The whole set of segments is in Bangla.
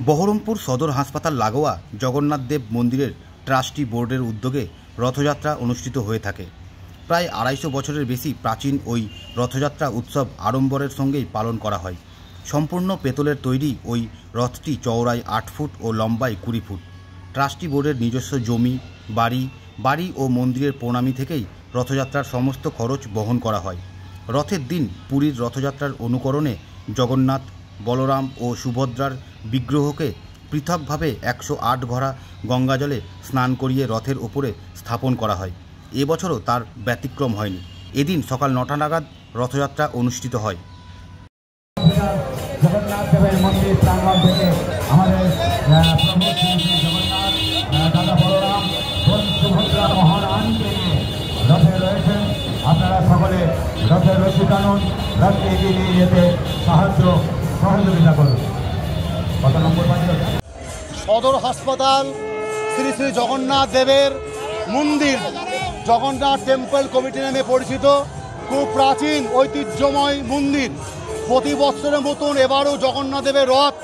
বহরমপুর সদর হাসপাতাল লাগোয়া জগন্নাথ দেব মন্দিরের ট্রাস্টি বোর্ডের উদ্যোগে রথযাত্রা অনুষ্ঠিত হয়ে থাকে। প্রায় ২৫০ বছরের বেশি প্রাচীন ওই রথযাত্রা উৎসব আড়ম্বরের সঙ্গেই পালন করা হয়। সম্পূর্ণ পেতলের তৈরি ওই রথটি চওড়ায় ৮ ফুট ও লম্বায় ২০ ফুট। ট্রাস্টি বোর্ডের নিজস্ব জমি, বাড়ি ও মন্দিরের প্রণামী থেকেই রথযাত্রার সমস্ত খরচ বহন করা হয়। রথের দিন পুরীর রথযাত্রার অনুকরণে জগন্নাথ, বলরাম ও সুভদ্রার বিগ্রহকে পৃথকভাবে ১০৮ ঘড়া গঙ্গাজলে স্নান করিয়ে রথের ওপরে স্থাপন করা হয়। এবছরও তার ব্যতিক্রম হয়নি। এদিন সকাল ৯টা নাগাদ রথযাত্রা অনুষ্ঠিত হয়। জগন্নাথ দেবের মন্দির প্রাঙ্গণ থেকে আমাদের প্রভু জগন্নাথ, দাদা বলরাম, সুভদ্রা মহারানীকে নিয়ে রথে রয়েছেন। আপনারা সকলে রথের রশি টানুন, রথকে এগিয়ে নিয়ে যেতে সহযোগিতা করুন। কত নম্বর বাড়ি? সদর হাসপাতাল শ্রী শ্রী জগন্নাথ দেবের মন্দির, জগন্নাথ টেম্পল কমিটি নামে পরিচিত, খুব প্রাচীন ঐতিহ্যময় মন্দির। প্রতি বছরের মতন এবারও জগন্নাথ দেবের রথ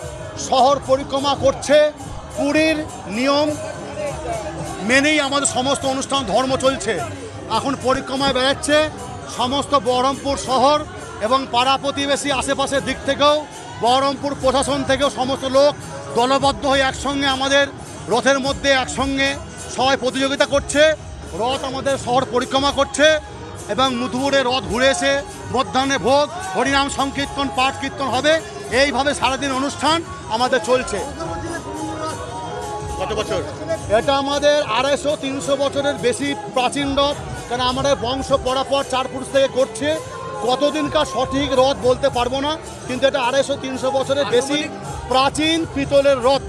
শহর পরিক্রমা করছে। পুরীর নিয়ম মেনেই আমাদের সমস্ত অনুষ্ঠান ধর্ম চলছে। এখন পরিক্রমায় বেড়াচ্ছে সমস্ত বহরমপুর শহর এবং পাড়া প্রতিবেশী আশেপাশের দিক থেকেও, বহরমপুর প্রশাসন থেকেও সমস্ত লোক দলবদ্ধ হয়ে একসঙ্গে আমাদের রথের মধ্যে একসঙ্গে সবাই প্রতিযোগিতা করছে। রথ আমাদের শহর পরিক্রমা করছে এবং দুপুরে রথ ঘুরে এসে মধ্যাহ্নে ভোগ, হরিনাম সংকীর্তন, পাঠ কীর্তন হবে। এইভাবে সারাদিন অনুষ্ঠান আমাদের চলছে। কত বছর? এটা আমাদের ২৫০-৩০০ বছরের বেশি প্রাচীন রথ, কারণ আমাদের বংশ পরাপর ৪ পুরুষ থেকে করছে। কতদিনকার সঠিক রথ বলতে পারবো না, কিন্তু এটা ২৫০-৩০০ বছরের বেশি প্রাচীন পিতলের রথ।